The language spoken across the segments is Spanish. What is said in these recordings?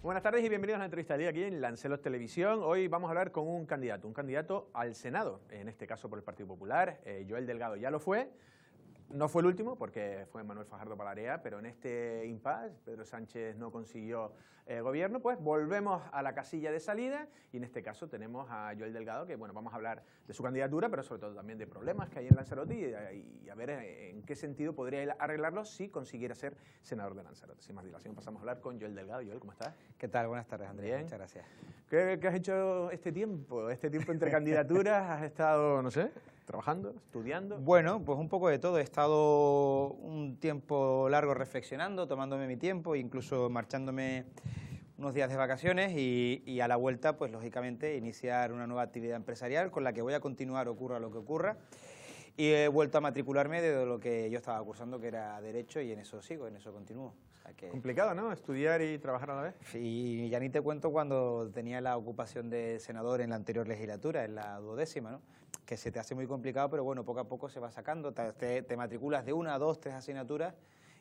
Buenas tardes y bienvenidos a la entrevista del día aquí en Lancelos Televisión. Hoy vamos a hablar con un candidato al Senado, en este caso por el Partido Popular. Joel Delgado ya lo fue. No fue el último porque fue Manuel Fajardo Palarea, pero en este impasse Pedro Sánchez no consiguió gobierno, pues volvemos a la casilla de salida y en este caso tenemos a Joel Delgado, que bueno, vamos a hablar de su candidatura, pero sobre todo también de problemas que hay en Lanzarote y a ver en qué sentido podría él arreglarlos si consiguiera ser senador de Lanzarote. Sin más dilación pasamos a hablar con Joel Delgado. Joel, ¿cómo estás? ¿Qué tal? Buenas tardes, Andrés. Bien. Muchas gracias. ¿Qué has hecho este tiempo? Este tiempo entre candidaturas, ¿has estado, no sé, trabajando, estudiando? Bueno, pues un poco de todo. He estado un tiempo largo reflexionando, tomándome mi tiempo, incluso marchándome unos días de vacaciones y a la vuelta, pues lógicamente, iniciar una nueva actividad empresarial con la que voy a continuar ocurra lo que ocurra. Y he vuelto a matricularme de lo que yo estaba cursando, que era Derecho, y en eso sigo, en eso continúo. O sea que... Complicado, ¿no? Estudiar y trabajar a la vez. Y ya ni te cuento cuando tenía la ocupación de senador en la anterior legislatura, en la 12ª, ¿no? Que se te hace muy complicado, pero bueno, poco a poco se va sacando. Te matriculas de 1, 2, 3 asignaturas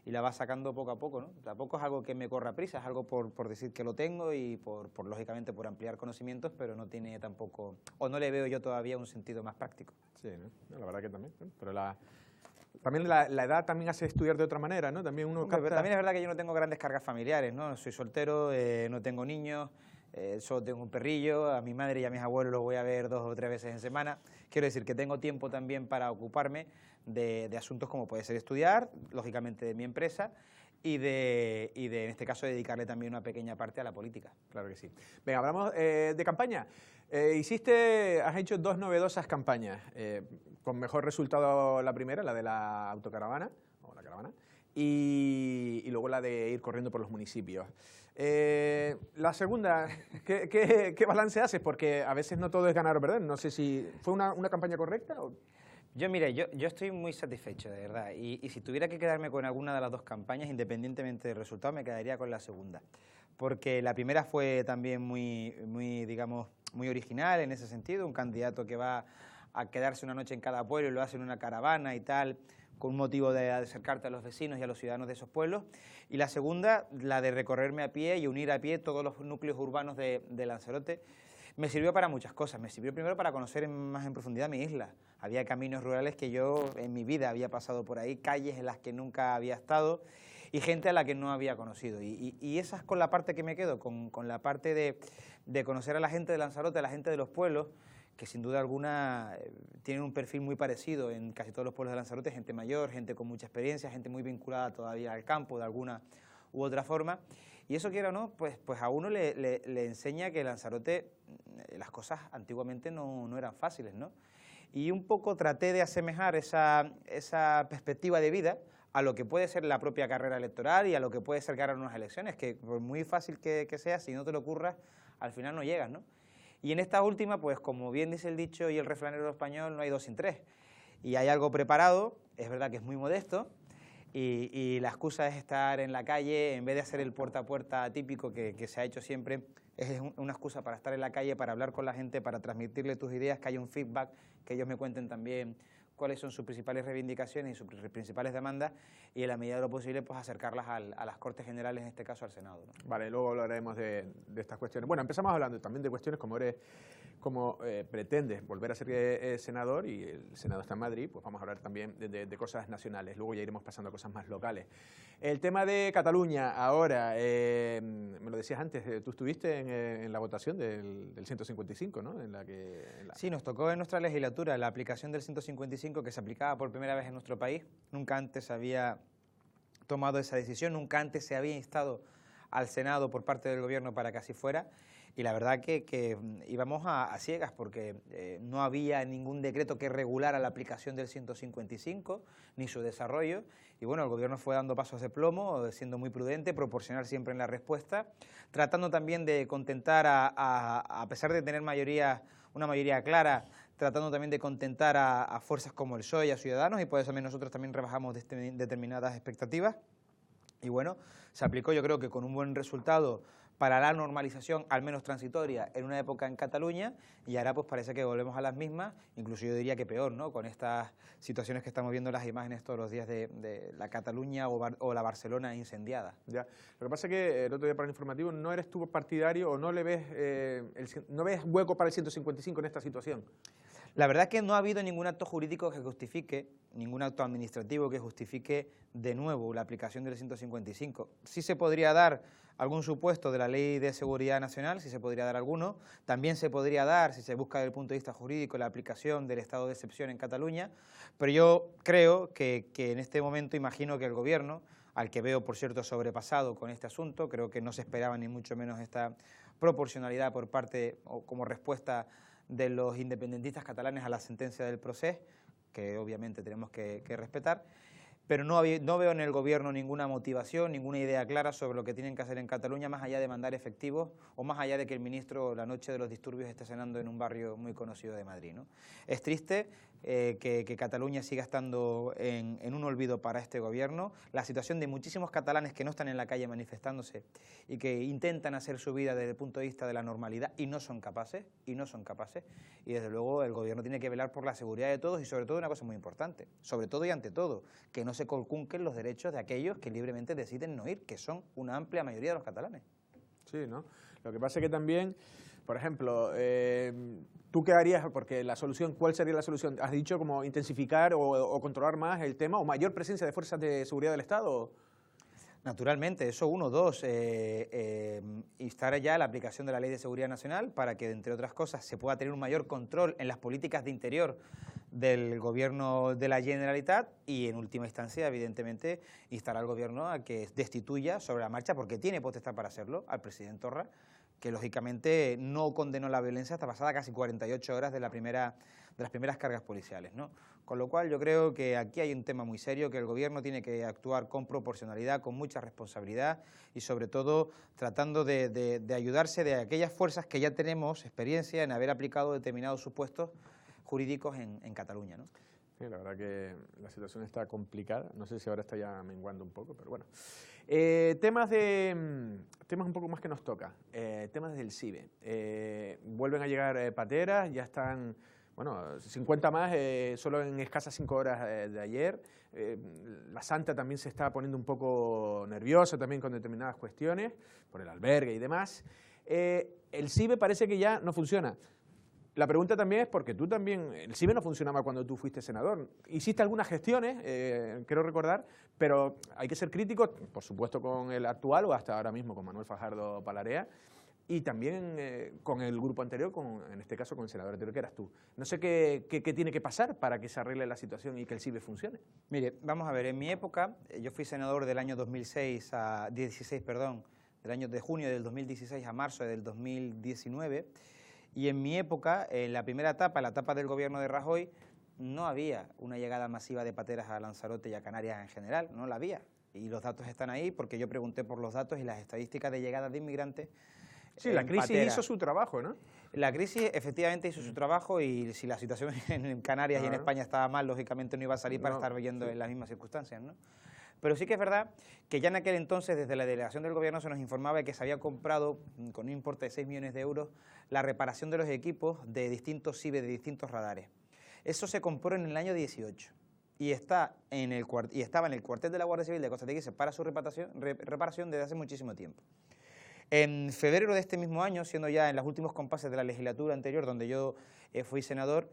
y la vas sacando poco a poco, ¿no? Tampoco es algo que me corra prisa, es algo por decir que lo tengo y lógicamente por ampliar conocimientos, pero no tiene tampoco, o no le veo yo todavía un sentido más práctico. Sí, ¿no? La verdad que también, ¿no? Pero también la edad también hace estudiar de otra manera, ¿no? También uno capta... También es verdad que yo no tengo grandes cargas familiares, ¿no? Soy soltero, no tengo niños, solo tengo un perrillo, a mi madre y a mis abuelos los voy a ver 2 o 3 veces en semana. Quiero decir que tengo tiempo también para ocuparme de asuntos como puede ser estudiar, lógicamente de mi empresa, y en este caso dedicarle también una pequeña parte a la política. Claro que sí. Venga, hablamos de campaña. Has hecho 2 novedosas campañas, con mejor resultado la primera, la de la autocaravana, o la caravana, y luego la de ir corriendo por los municipios. La segunda, ¿qué balance haces? Porque a veces no todo es ganar o perder. No sé si fue una campaña correcta o... Mire, yo estoy muy satisfecho, de verdad, y si tuviera que quedarme con alguna de las 2 campañas, independientemente del resultado, me quedaría con la segunda, porque la primera fue también digamos, muy original en ese sentido, un candidato que va a quedarse una noche en cada pueblo y lo hace en una caravana y tal, con motivo de acercarte a los vecinos y a los ciudadanos de esos pueblos, y la segunda, la de recorrerme a pie y unir a pie todos los núcleos urbanos de Lanzarote. Me sirvió para muchas cosas. Me sirvió primero para conocer más en profundidad mi isla. Había caminos rurales que yo en mi vida había pasado por ahí, calles en las que nunca había estado y gente a la que no había conocido. Y esa es con la parte que me quedo, con la parte de conocer a la gente de Lanzarote, a la gente de los pueblos, que sin duda alguna tienen un perfil muy parecido en casi todos los pueblos de Lanzarote, gente mayor, gente con mucha experiencia, gente muy vinculada todavía al campo de alguna u otra forma. Y eso, quiera o no, pues a uno le enseña que Lanzarote las cosas antiguamente no eran fáciles, ¿no? Y un poco traté de asemejar esa perspectiva de vida a lo que puede ser la propia carrera electoral y a lo que puede ser ganar unas elecciones, que por muy fácil que sea, si no te lo ocurras, al final no llegas, ¿no? Y en esta última, pues como bien dice el dicho y el refranero español, no hay 2 sin 3. Y hay algo preparado, es verdad que es muy modesto, y la excusa es estar en la calle, en vez de hacer el puerta a puerta típico que se ha hecho siempre, es una excusa para estar en la calle, para hablar con la gente, para transmitirle tus ideas, que haya un feedback, que ellos me cuenten también cuáles son sus principales reivindicaciones y sus principales demandas, y en la medida de lo posible pues acercarlas a las Cortes Generales, en este caso al Senado, ¿no? Vale, luego hablaremos de estas cuestiones. Bueno, empezamos hablando también de cuestiones como pretendes volver a ser senador y el Senado está en Madrid, pues vamos a hablar también de cosas nacionales, luego ya iremos pasando a cosas más locales. El tema de Cataluña, ahora, me lo decías antes, tú estuviste en la votación del 155, ¿no? Sí, nos tocó en nuestra legislatura la aplicación del 155, que se aplicaba por primera vez en nuestro país. Nunca antes había tomado esa decisión, nunca antes se había instado al Senado por parte del Gobierno para que así fuera, y la verdad que íbamos a ciegas porque no había ningún decreto que regulara la aplicación del 155 ni su desarrollo, y bueno, el Gobierno fue dando pasos de plomo, siendo muy prudente, proporcional siempre en la respuesta, tratando también de contentar a pesar de tener una mayoría clara, tratando también de contentar a fuerzas como el PSOE y a Ciudadanos, y por eso también nosotros también rebajamos determinadas expectativas. Y bueno, se aplicó, yo creo que con un buen resultado para la normalización, al menos transitoria, en una época en Cataluña, y ahora pues parece que volvemos a las mismas, incluso yo diría que peor, ¿no?, con estas situaciones que estamos viendo en las imágenes todos los días de la Cataluña o la Barcelona incendiada. Ya. Lo que pasa es que el otro día para el informativo no eres tú partidario o no le ves, no ves hueco para el 155 en esta situación. La verdad es que no ha habido ningún acto jurídico que justifique, ningún acto administrativo que justifique de nuevo la aplicación del 155. Sí se podría dar algún supuesto de la Ley de Seguridad Nacional, sí se podría dar alguno. También se podría dar, si se busca desde el punto de vista jurídico, la aplicación del estado de excepción en Cataluña. Pero yo creo que en este momento imagino que el Gobierno, al que veo, por cierto, sobrepasado con este asunto, creo que no se esperaba ni mucho menos esta proporcionalidad por parte o como respuesta de los independentistas catalanes a la sentencia del procés, que obviamente tenemos que respetar, pero no veo en el Gobierno ninguna motivación, ninguna idea clara sobre lo que tienen que hacer en Cataluña, más allá de mandar efectivos o más allá de que el ministro la noche de los disturbios esté cenando en un barrio muy conocido de Madrid, ¿no? Es triste que Cataluña siga estando en un olvido para este Gobierno. La situación de muchísimos catalanes que no están en la calle manifestándose y que intentan hacer su vida desde el punto de vista de la normalidad y no son capaces, y desde luego el Gobierno tiene que velar por la seguridad de todos y sobre todo una cosa muy importante, sobre todo y ante todo, que no se conculquen los derechos de aquellos que libremente deciden no ir, que son una amplia mayoría de los catalanes. Sí, ¿no? Lo que pasa es que también, por ejemplo, ¿tú qué harías? Porque la solución, ¿cuál sería la solución? ¿Has dicho como intensificar o controlar más el tema o mayor presencia de fuerzas de seguridad del Estado? Naturalmente, eso uno. Dos, instar ya la aplicación de la Ley de Seguridad Nacional para que, entre otras cosas, se pueda tener un mayor control en las políticas de interior del Gobierno de la Generalitat y, en última instancia, evidentemente, instar al Gobierno a que destituya sobre la marcha, porque tiene potestad para hacerlo, al presidente Torra, que lógicamente no condenó la violencia hasta pasada casi 48 horas de las primeras cargas policiales, ¿no? Con lo cual yo creo que aquí hay un tema muy serio, que el Gobierno tiene que actuar con proporcionalidad, con mucha responsabilidad y sobre todo tratando de ayudarse de aquellas fuerzas que ya tenemos experiencia en haber aplicado determinados supuestos jurídicos en Cataluña, ¿no? Sí, la verdad que la situación está complicada, no sé si ahora está ya menguando un poco, pero bueno. Temas un poco más que nos toca, temas del CIBE. Vuelven a llegar pateras, ya están, bueno, 50 más solo en escasas 5 horas de ayer. La Santa también se está poniendo un poco nerviosa también con determinadas cuestiones, por el albergue y demás. El CIBE parece que ya no funciona. La pregunta también es porque tú también, el CIBE no funcionaba cuando tú fuiste senador. Hiciste algunas gestiones, quiero recordar, pero hay que ser críticos, por supuesto con el actual o hasta ahora mismo con Manuel Fajardo Palarea, y también con el grupo anterior, en este caso con el senador anterior que eras tú. No sé qué tiene que pasar para que se arregle la situación y que el CIBE funcione. Mire, vamos a ver, en mi época, yo fui senador del año 2016 del año de junio del 2016 a marzo del 2019, y en mi época, en la primera etapa, la etapa del gobierno de Rajoy, no había una llegada masiva de pateras a Lanzarote y a Canarias en general, no la había. Y los datos están ahí porque yo pregunté por los datos y las estadísticas de llegada de inmigrantes. Sí, la crisis hizo su trabajo, ¿no? La crisis efectivamente hizo su trabajo y si la situación en Canarias y en España estaba mal, lógicamente no iba a salir para estar viviendo en las mismas circunstancias, ¿no? Pero sí que es verdad que ya en aquel entonces, desde la delegación del Gobierno, se nos informaba de que se había comprado, con un importe de 6 millones de euros, la reparación de los equipos de distintos CIBE, de distintos radares. Eso se compró en el año 18 y estaba en el cuartel de la Guardia Civil de Costa Teguise para su reparación desde hace muchísimo tiempo. En febrero de este mismo año, siendo ya en los últimos compases de la legislatura anterior, donde yo fui senador,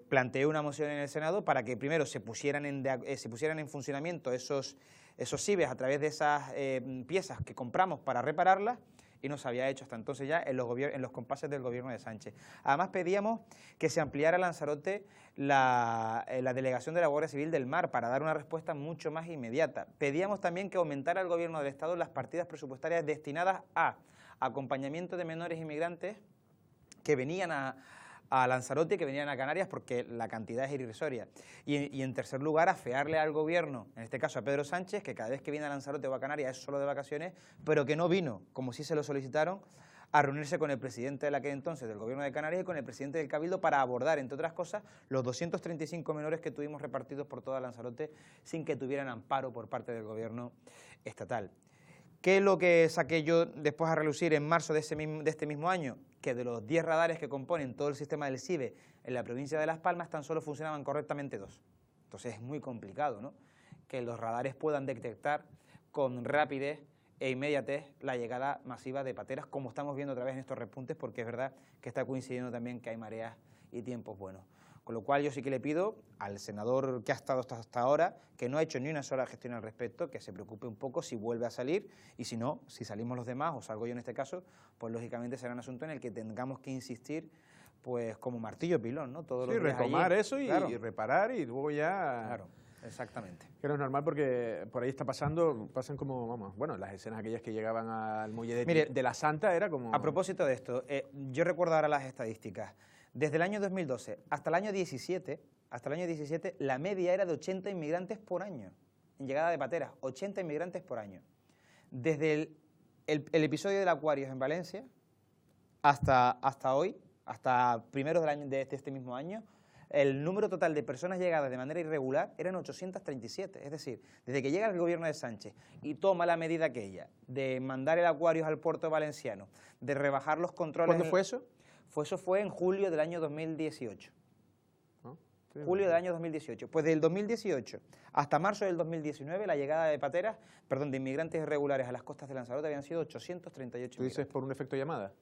planteé una moción en el Senado para que primero se pusieran en funcionamiento esos CIBES a través de esas piezas que compramos para repararlas, y no se había hecho hasta entonces ya en los compases del gobierno de Sánchez. Además pedíamos que se ampliara a Lanzarote la delegación de la Guardia Civil del Mar para dar una respuesta mucho más inmediata. Pedíamos también que aumentara el gobierno del Estado las partidas presupuestarias destinadas a acompañamiento de menores inmigrantes que venían a Lanzarote, que venían a Canarias, porque la cantidad es irrisoria. Y en tercer lugar, afearle al gobierno, en este caso a Pedro Sánchez, que cada vez que viene a Lanzarote o a Canarias es solo de vacaciones, pero que no vino, como sí se lo solicitaron, a reunirse con el presidente de aquel entonces del gobierno de Canarias y con el presidente del Cabildo para abordar, entre otras cosas, los 235 menores que tuvimos repartidos por toda Lanzarote sin que tuvieran amparo por parte del gobierno estatal. ¿Qué es lo que saqué yo después a relucir en marzo de este mismo año? Que de los 10 radares que componen todo el sistema del CIBE en la provincia de Las Palmas, tan solo funcionaban correctamente 2. Entonces es muy complicado, ¿no?, que los radares puedan detectar con rapidez e inmediatez la llegada masiva de pateras, como estamos viendo otra vez en estos repuntes, porque es verdad que está coincidiendo también que hay mareas y tiempos buenos. Con lo cual yo sí que le pido al senador que ha estado hasta ahora, que no ha hecho ni una sola gestión al respecto, que se preocupe un poco si vuelve a salir, y si no, si salimos los demás, o salgo yo en este caso, pues lógicamente será un asunto en el que tengamos que insistir, pues como martillo pilón, ¿no? Todos los días retomar allí. eso y, claro, y reparar y luego ya... Claro, exactamente. Que no es normal porque por ahí pasan como, vamos, bueno, las escenas aquellas que llegaban al muelle de la Santa era como... A propósito de esto, yo recuerdo ahora las estadísticas. Desde el año 2012 hasta el año 17, la media era de 80 inmigrantes por año en llegada de pateras, 80 inmigrantes por año. Desde el episodio del Aquarius en Valencia hasta hoy, hasta primeros del año de este mismo año, el número total de personas llegadas de manera irregular eran 837. Es decir, desde que llega el gobierno de Sánchez y toma la medida aquella de mandar el Aquarius al puerto valenciano, de rebajar los controles... ¿Cuándo fue eso? Eso fue en julio del año 2018. ¿No? Sí, Julio del año 2018. Pues del 2018 hasta marzo del 2019 la llegada de de inmigrantes irregulares a las costas de Lanzarote habían sido 838 ¿Tú dices por un efecto llamada?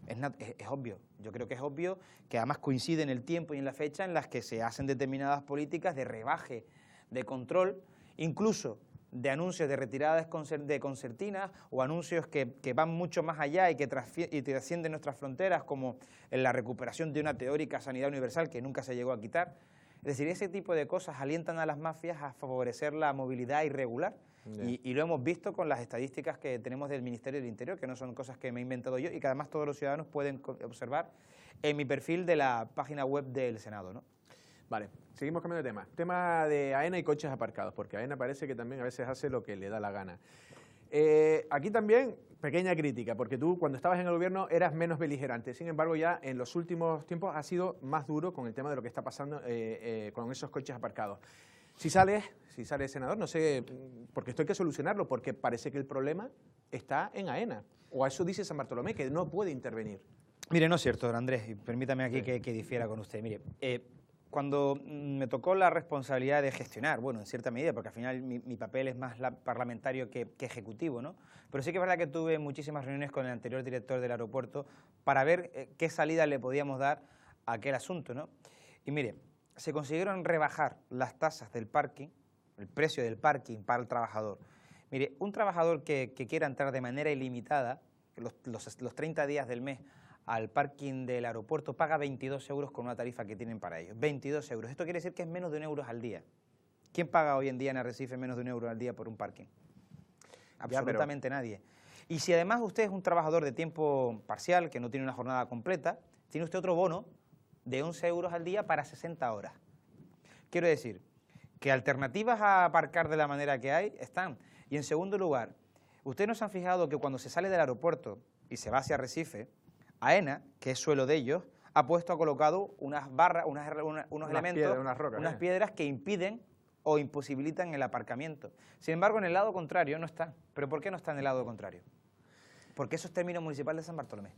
Es obvio, yo creo que es obvio que además coincide en el tiempo y en la fecha en las que se hacen determinadas políticas de rebaje, de control, incluso de anuncios de retirada de concertinas o anuncios que van mucho más allá y que trascienden nuestras fronteras, como en la recuperación de una teórica sanidad universal que nunca se llegó a quitar. Es decir, ese tipo de cosas alientan a las mafias a favorecer la movilidad irregular. Y lo hemos visto con las estadísticas que tenemos del Ministerio del Interior, que no son cosas que me he inventado yo y que además todos los ciudadanos pueden observar en mi perfil de la página web del Senado, ¿no? Vale, seguimos cambiando de tema. Tema de AENA y coches aparcados, porque AENA parece que también a veces hace lo que le da la gana. Aquí también, pequeña crítica, porque tú cuando estabas en el gobierno eras menos beligerante. Sin embargo, ya en los últimos tiempos has sido más duro con el tema de lo que está pasando con esos coches aparcados. Si sales senador, no sé, porque esto hay que solucionarlo, porque parece que el problema está en AENA. O a eso dice San Bartolomé, que no puede intervenir. Mire, no es cierto, don Andrés, y permítame aquí que difiera con usted. Mire, cuando me tocó la responsabilidad de gestionar, bueno, en cierta medida, porque al final mi papel es más parlamentario que ejecutivo, ¿no? Pero sí que es verdad que tuve muchísimas reuniones con el anterior director del aeropuerto para ver qué salida le podíamos dar a aquel asunto, ¿no? Y mire, se consiguieron rebajar las tasas del parking, el precio del parking para el trabajador. Mire, un trabajador que quiera entrar de manera ilimitada, los 30 días del mes, al parking del aeropuerto, paga 22 euros con una tarifa que tienen para ellos. 22 euros. Esto quiere decir que es menos de 1 euro al día. ¿Quién paga hoy en día en Arrecife menos de 1 euro al día por un parking? Absolutamente nadie. Y si además usted es un trabajador de tiempo parcial, que no tiene una jornada completa, tiene usted otro bono de 11 euros al día para 60 horas. Quiero decir que alternativas a aparcar de la manera que hay están. Y en segundo lugar, ustedes no se han fijado que cuando se sale del aeropuerto y se va hacia Arrecife, AENA, que es suelo de ellos, ha colocado unas barras, unos elementos, unas piedras que impiden o imposibilitan el aparcamiento. Sin embargo, en el lado contrario no está. ¿Pero por qué no está en el lado contrario? Porque eso es término municipal de San Bartolomé.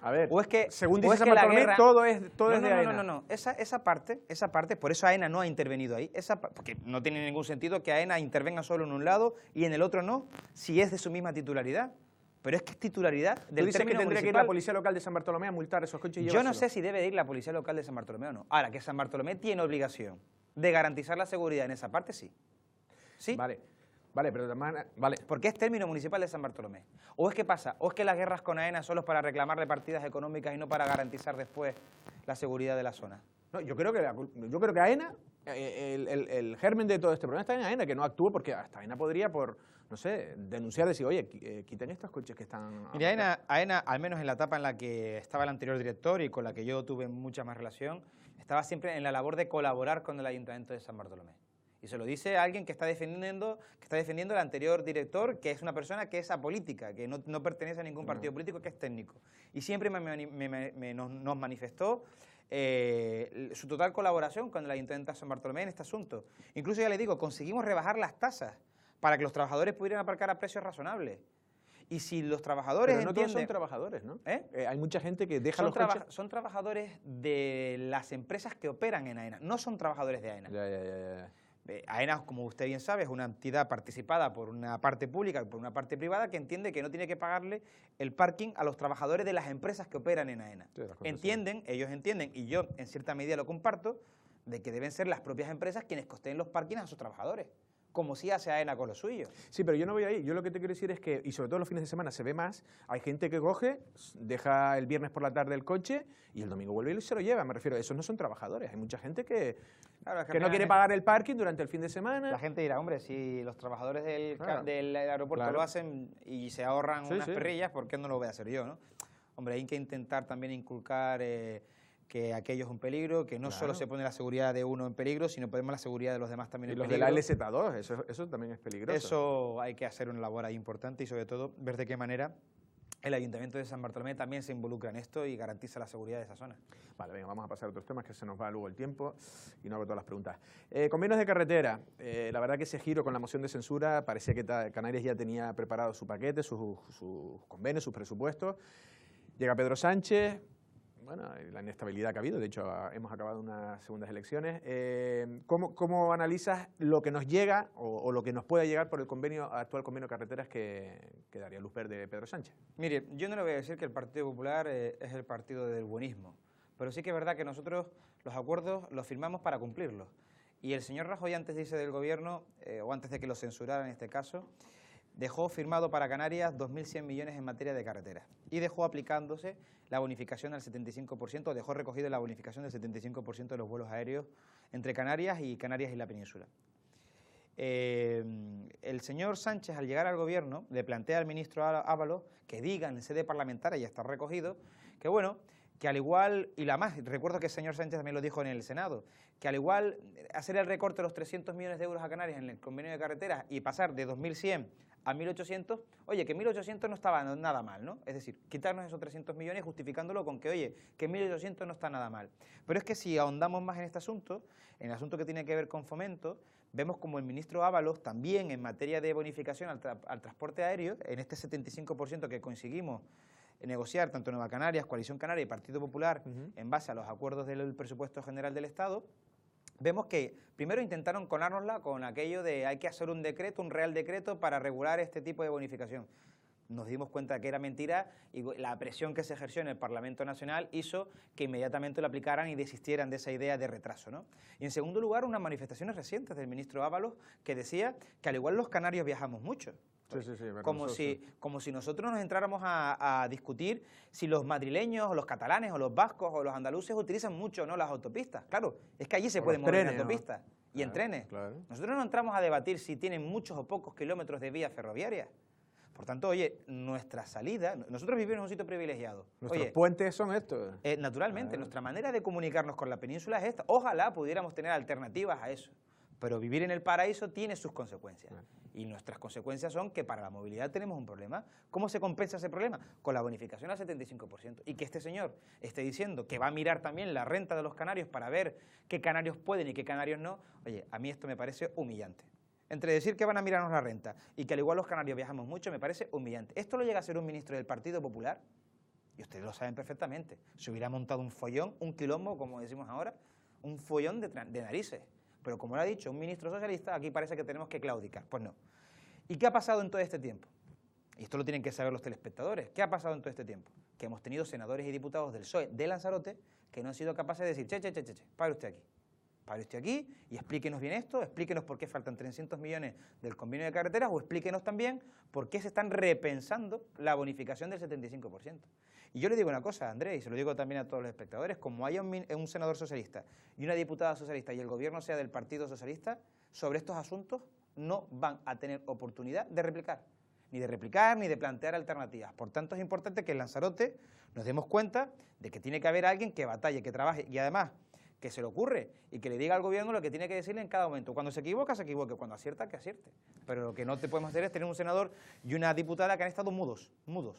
A ver, o es que, según dice San Bartolomé, todo es de AENA. No. Esa parte, por eso AENA no ha intervenido ahí, porque no tiene ningún sentido que AENA intervenga solo en un lado y en el otro no, si es de su misma titularidad. Pero es que es titularidad del término municipal. ¿Tú dices que tendría que ir la Policía Local de San Bartolomé a multar esos coches y llevárselo? Yo no sé si debe ir la Policía Local de San Bartolomé o no. Ahora, que San Bartolomé tiene obligación de garantizar la seguridad en esa parte, sí. ¿Sí? Vale, pero además... Porque es término municipal de San Bartolomé. ¿O es que pasa? ¿O es que las guerras con AENA solo es para reclamarle partidas económicas y no para garantizar después la seguridad de la zona? No, yo creo que AENA, el germen de todo este problema está en AENA, que no actúe porque hasta AENA podría, no sé, denunciar, decir, oye, quiten estos coches que están... Mira, AENA, al menos en la etapa en la que estaba el anterior director y con la que yo tuve mucha más relación, estaba siempre en la labor de colaborar con el Ayuntamiento de San Bartolomé. Y se lo dice a alguien que está defendiendo el anterior director, que es una persona que es apolítica, que no pertenece a ningún partido político, que es técnico. Y siempre nos manifestó su total colaboración con el Ayuntamiento de San Bartolomé en este asunto. Incluso, ya le digo, conseguimos rebajar las tasas para que los trabajadores pudieran aparcar a precios razonables. Y si los trabajadores Pero no entienden... todos son trabajadores, ¿no? ¿Eh? Hay mucha gente que deja los coches... Son trabajadores de las empresas que operan en AENA, no son trabajadores de AENA. Ya. AENA, como usted bien sabe, es una entidad participada por una parte pública y por una parte privada que entiende que no tiene que pagarle el parking a los trabajadores de las empresas que operan en AENA. Sí, ellos entienden, y yo en cierta medida lo comparto, de que deben ser las propias empresas quienes costeen los parkings a sus trabajadores, como si hace AENA con lo suyo. Sí, pero yo no voy ahí. Yo lo que te quiero decir es que, y sobre todo los fines de semana se ve más, hay gente que coge, deja el viernes por la tarde el coche y el domingo vuelve y se lo lleva. Me refiero, esos no son trabajadores. Hay mucha gente que no quiere pagar el parking durante el fin de semana. La gente dirá, hombre, si los trabajadores del aeropuerto lo hacen y se ahorran unas perrillas, ¿por qué no lo voy a hacer yo, no? Hombre, hay que intentar también inculcar... que aquello es un peligro, que no solo se pone la seguridad de uno en peligro, sino ponemos la seguridad de los demás también en peligro. Y los de la LZ2, eso también es peligroso. Eso hay que hacer una labor ahí importante y sobre todo ver de qué manera el Ayuntamiento de San Bartolomé también se involucra en esto y garantiza la seguridad de esa zona. Vale, venga, vamos a pasar a otros temas que se nos va luego el tiempo y no hago todas las preguntas. Convenios de carretera. La verdad que ese giro con la moción de censura parecía que Canarias ya tenía preparado su paquete, sus convenios, sus presupuestos. Llega Pedro Sánchez. Bueno, la inestabilidad que ha habido, de hecho hemos acabado unas segundas elecciones. ¿Cómo analizas lo que nos llega o lo que nos pueda llegar por el actual convenio de carreteras que daría luz verde Pedro Sánchez? Mire, yo no le voy a decir que el Partido Popular es el partido del buenismo, pero sí que es verdad que nosotros los acuerdos los firmamos para cumplirlos. Y el señor Rajoy, antes de irse del gobierno, o antes de que lo censurara en este caso, dejó firmado para Canarias 2.100 millones en materia de carreteras y dejó aplicándose la bonificación al 75%, dejó recogido la bonificación del 75% de los vuelos aéreos entre Canarias y la península. El señor Sánchez, al llegar al gobierno, le plantea al ministro Ábalos que diga en sede parlamentaria, ya está recogido, que bueno, que al igual, y la más, recuerdo que el señor Sánchez también lo dijo en el Senado, que al igual hacer el recorte de los 300 millones de euros a Canarias en el convenio de carreteras y pasar de 2.100 a 1.800, oye, que 1.800 no estaba nada mal, ¿no? Es decir, quitarnos esos 300 millones justificándolo con que, oye, que 1.800 no está nada mal. Pero es que si ahondamos más en este asunto, en el asunto que tiene que ver con fomento, vemos como el ministro Ábalos también en materia de bonificación al transporte aéreo, en este 75% que conseguimos negociar tanto Nueva Canarias, Coalición Canaria y Partido Popular en base a los acuerdos del presupuesto general del Estado, vemos que primero intentaron colárnosla con aquello de hay que hacer un decreto, un real decreto para regular este tipo de bonificación. Nos dimos cuenta que era mentira y la presión que se ejerció en el Parlamento Nacional hizo que inmediatamente lo aplicaran y desistieran de esa idea de retraso, ¿no? Y en segundo lugar, unas manifestaciones recientes del ministro Ábalos que decía que al igual los canarios viajamos mucho. Sí, como si nosotros nos entráramos a discutir si los madrileños o los catalanes o los vascos o los andaluces utilizan mucho o no las autopistas. Claro, es que allí se pueden mover en autopistas y en trenes. Claro. Nosotros no entramos a debatir si tienen muchos o pocos kilómetros de vías ferroviarias. Por tanto, oye, nuestra salida, nosotros vivimos en un sitio privilegiado. Nuestros puentes son estos. Naturalmente, nuestra manera de comunicarnos con la península es esta. Ojalá pudiéramos tener alternativas a eso. Pero vivir en el paraíso tiene sus consecuencias. Y nuestras consecuencias son que para la movilidad tenemos un problema. ¿Cómo se compensa ese problema? Con la bonificación al 75%. Y que este señor esté diciendo que va a mirar también la renta de los canarios para ver qué canarios pueden y qué canarios no. Oye, a mí esto me parece humillante. Entre decir que van a mirarnos la renta y que al igual los canarios viajamos mucho, me parece humillante. Esto lo llega a ser un ministro del Partido Popular, y ustedes lo saben perfectamente. Se hubiera montado un follón, un quilombo, como decimos ahora, un follón de narices. Pero como lo ha dicho un ministro socialista, aquí parece que tenemos que claudicar. Pues no. ¿Y qué ha pasado en todo este tiempo? Y esto lo tienen que saber los telespectadores. ¿Qué ha pasado en todo este tiempo? Que hemos tenido senadores y diputados del PSOE de Lanzarote que no han sido capaces de decir, pare usted aquí. Pare usted aquí y explíquenos bien esto, explíquenos por qué faltan 300 millones del convenio de carreteras o explíquenos también por qué se están repensando la bonificación del 75%. Y yo le digo una cosa, Andrés, y se lo digo también a todos los espectadores, como haya un senador socialista y una diputada socialista y el gobierno sea del Partido Socialista, sobre estos asuntos no van a tener oportunidad de replicar, ni de plantear alternativas. Por tanto, es importante que en Lanzarote nos demos cuenta de que tiene que haber alguien que batalle, que trabaje y además que se le ocurre y que le diga al gobierno lo que tiene que decirle en cada momento. Cuando se equivoca, se equivoque. Cuando acierta, que acierte. Pero lo que no te podemos hacer es tener un senador y una diputada que han estado mudos.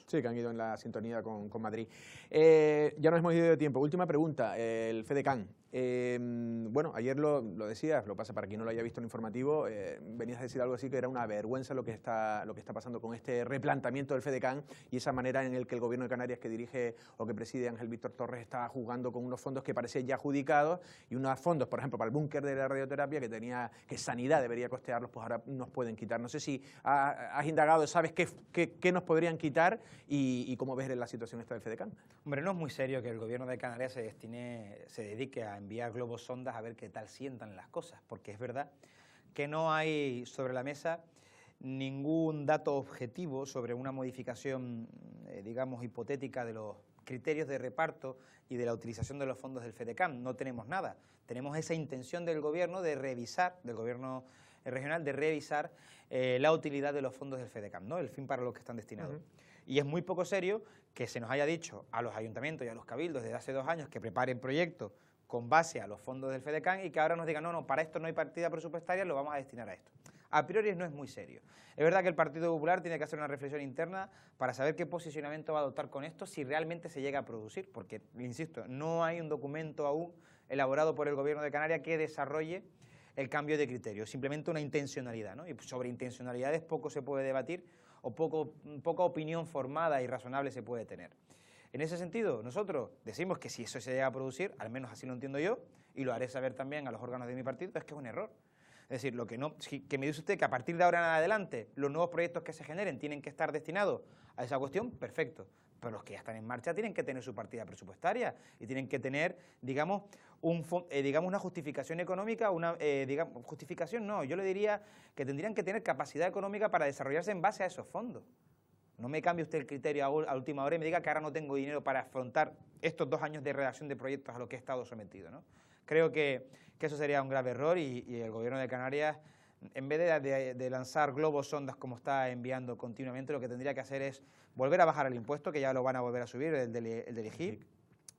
Sí, que han ido en la sintonía con Madrid. Ya nos hemos ido de tiempo. Última pregunta. El FEDECAN. Bueno, ayer lo decías, lo pasa para quien no lo haya visto en el informativo, venías a decir algo así que era una vergüenza lo que está pasando con este replanteamiento del FEDECAN y esa manera en el que el gobierno de Canarias que dirige o que preside Ángel Víctor Torres está jugando con unos fondos que parecían ya adjudicados y unos fondos, por ejemplo, para el búnker de la radioterapia que Sanidad debería costearlos, pues ahora nos pueden quitar. No sé si has indagado, sabes qué nos podrían quitar y cómo ves la situación esta del FEDECAN. Hombre, no es muy serio que el gobierno de Canarias se dedique a enviar globos sondas a ver qué tal sientan las cosas, porque es verdad que no hay sobre la mesa ningún dato objetivo sobre una modificación, digamos, hipotética de los criterios de reparto y de la utilización de los fondos del FEDECAN. No tenemos nada. Tenemos esa intención del gobierno de revisar, del gobierno regional, de revisar la utilidad de los fondos del FEDECAN, ¿no? El fin para los que están destinados. Y es muy poco serio que se nos haya dicho a los ayuntamientos y a los cabildos desde hace 2 años que preparen proyectos con base a los fondos del FEDECAN y que ahora nos digan, no, para esto no hay partida presupuestaria, lo vamos a destinar a esto. A priori no es muy serio. Es verdad que el Partido Popular tiene que hacer una reflexión interna para saber qué posicionamiento va a adoptar con esto si realmente se llega a producir, porque, insisto, no hay un documento aún elaborado por el Gobierno de Canarias que desarrolle el cambio de criterio, simplemente una intencionalidad, ¿no? Y sobre intencionalidades poco se puede debatir o poca opinión formada y razonable se puede tener. En ese sentido, nosotros decimos que si eso se llega a producir, al menos así lo entiendo yo, y lo haré saber también a los órganos de mi partido, es que es un error. Es decir, que me dice usted que a partir de ahora en adelante los nuevos proyectos que se generen tienen que estar destinados a esa cuestión, perfecto. Pero los que ya están en marcha tienen que tener su partida presupuestaria y tienen que tener, digamos, una justificación económica, justificación no, yo le diría que tendrían que tener capacidad económica para desarrollarse en base a esos fondos. No me cambie usted el criterio a última hora y me diga que ahora no tengo dinero para afrontar estos 2 años de redacción de proyectos a los que he estado sometido, ¿no? Creo que eso sería un grave error y el Gobierno de Canarias, en vez de lanzar globos sondas como está enviando continuamente, lo que tendría que hacer es volver a bajar el impuesto, que ya lo van a volver a subir, el del IGIC,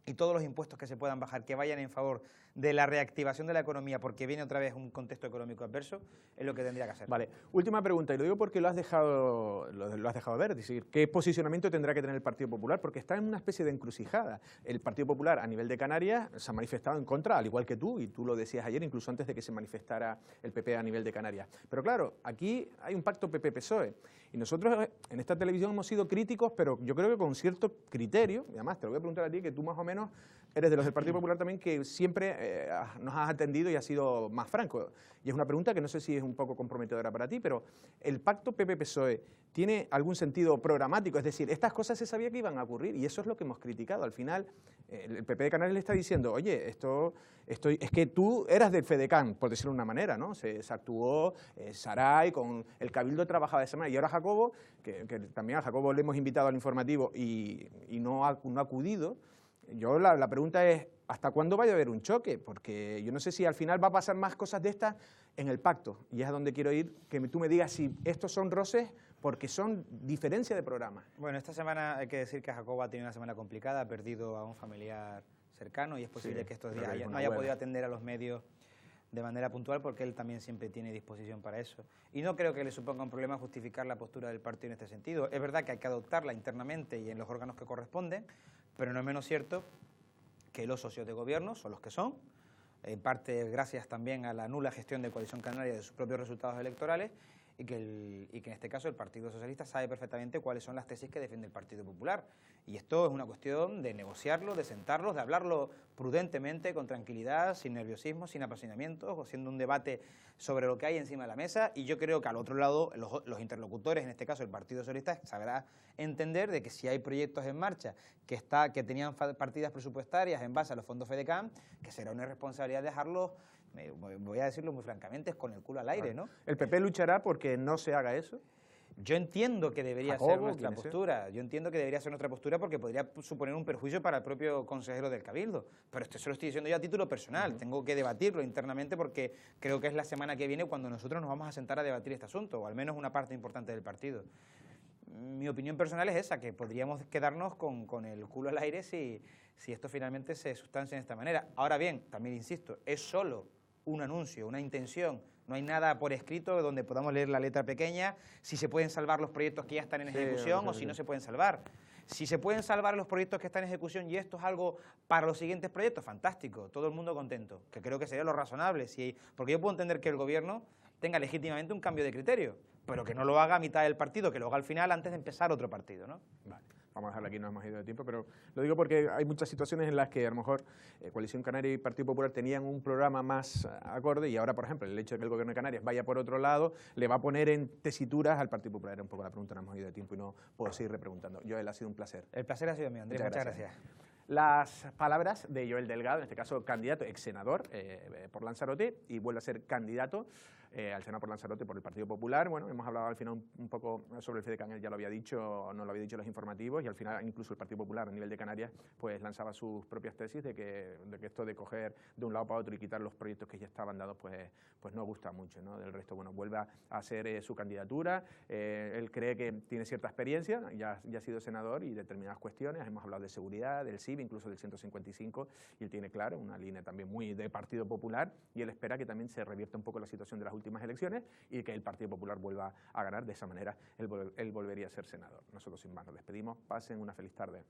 y todos los impuestos que se puedan bajar, que vayan en favor de la reactivación de la economía, porque viene otra vez un contexto económico adverso, es lo que tendría que hacer. Vale, última pregunta, y lo digo porque lo has dejado ver, es decir, ¿qué posicionamiento tendrá que tener el Partido Popular? Porque está en una especie de encrucijada. El Partido Popular a nivel de Canarias se ha manifestado en contra, al igual que tú, y tú lo decías ayer, incluso antes de que se manifestara el PP a nivel de Canarias. Pero claro, aquí hay un pacto PP-PSOE, y nosotros en esta televisión hemos sido críticos, pero yo creo que con cierto criterio, y además te lo voy a preguntar a ti, que tú más o menos eres de los del Partido Popular también, que siempre nos has atendido y has sido más franco. Y es una pregunta que no sé si es un poco comprometedora para ti, pero ¿el pacto PP-PSOE tiene algún sentido programático? Es decir, estas cosas se sabía que iban a ocurrir y eso es lo que hemos criticado. Al final, el PP de Canarias le está diciendo, oye, es que tú eras del FEDECAN, por decirlo de una manera, ¿no? Se actuó Saray, con el Cabildo trabajaba de esa manera. Y ahora Jacobo, que también a Jacobo le hemos invitado al informativo y no ha acudido. Yo la pregunta es, ¿hasta cuándo vaya a haber un choque? Porque yo no sé si al final va a pasar más cosas de estas en el pacto. Y es a donde quiero ir, que tú me digas si estos son roces porque son diferencia de programa. Bueno, esta semana hay que decir que Jacobo ha tenido una semana complicada, ha perdido a un familiar cercano y es posible que estos días no haya podido atender a los medios de manera puntual porque él también siempre tiene disposición para eso. Y no creo que le suponga un problema justificar la postura del partido en este sentido. Es verdad que hay que adoptarla internamente y en los órganos que corresponden, pero no es menos cierto que los socios de gobierno son los que son, en parte gracias también a la nula gestión de Coalición Canaria de sus propios resultados electorales, y que en este caso el Partido Socialista sabe perfectamente cuáles son las tesis que defiende el Partido Popular. Y esto es una cuestión de negociarlo, de sentarlos, de hablarlo prudentemente, con tranquilidad, sin nerviosismo, sin apasionamientos, o haciendo un debate sobre lo que hay encima de la mesa. Y yo creo que al otro lado, los interlocutores, en este caso el Partido Socialista, sabrá entender de que si hay proyectos en marcha que tenían partidas presupuestarias en base a los fondos FEDECAN, que será una responsabilidad dejarlos, voy a decirlo muy francamente, es con el culo al aire, ¿no? ¿El PP luchará porque no se haga eso? Yo entiendo que debería ser nuestra postura. Yo entiendo que debería ser nuestra postura porque podría suponer un perjuicio para el propio consejero del Cabildo. Pero esto se lo estoy diciendo yo a título personal. Tengo que debatirlo internamente porque creo que es la semana que viene cuando nosotros nos vamos a sentar a debatir este asunto, o al menos una parte importante del partido. Mi opinión personal es esa, que podríamos quedarnos con el culo al aire si esto finalmente se sustancia de esta manera. Ahora bien, también insisto, es solo un anuncio, una intención No hay nada por escrito donde podamos leer la letra pequeña, si se pueden salvar los proyectos que ya están en ejecución o si no se pueden salvar. Si se pueden salvar los proyectos que están en ejecución y esto es algo para los siguientes proyectos, fantástico, todo el mundo contento, que creo que sería lo razonable, porque yo puedo entender que el gobierno tenga legítimamente un cambio de criterio, pero que no lo haga a mitad del partido, que lo haga al final antes de empezar otro partido, ¿no? Vale. Vamos a dejarlo aquí, no hemos ido de tiempo, pero lo digo porque hay muchas situaciones en las que a lo mejor Coalición Canaria y Partido Popular tenían un programa más acorde y ahora, por ejemplo, el hecho de que el Gobierno de Canarias vaya por otro lado le va a poner en tesituras al Partido Popular. Era un poco la pregunta, no hemos ido de tiempo y no puedo seguir repreguntando. Joel, ha sido un placer. El placer ha sido mío, Andrés. Muchas gracias. Las palabras de Joel Delgado, en este caso candidato, ex senador por Lanzarote y vuelve a ser candidato al Senado por Lanzarote por el Partido Popular. Bueno, hemos hablado al final un poco sobre el FEDECAN, él ya lo había dicho, no lo había dicho en los informativos, y al final incluso el Partido Popular a nivel de Canarias pues lanzaba sus propias tesis de que esto de coger de un lado para otro y quitar los proyectos que ya estaban dados pues no gusta mucho, ¿no? Del resto, bueno, vuelve a hacer su candidatura, él cree que tiene cierta experiencia, ya ha sido senador y determinadas cuestiones, hemos hablado de seguridad, del CIB, incluso del 155, y él tiene claro una línea también muy de Partido Popular, y él espera que también se revierta un poco la situación de las últimas elecciones y que el Partido Popular vuelva a ganar. De esa manera él volvería a ser senador. Nosotros sin más nos despedimos. Pasen una feliz tarde.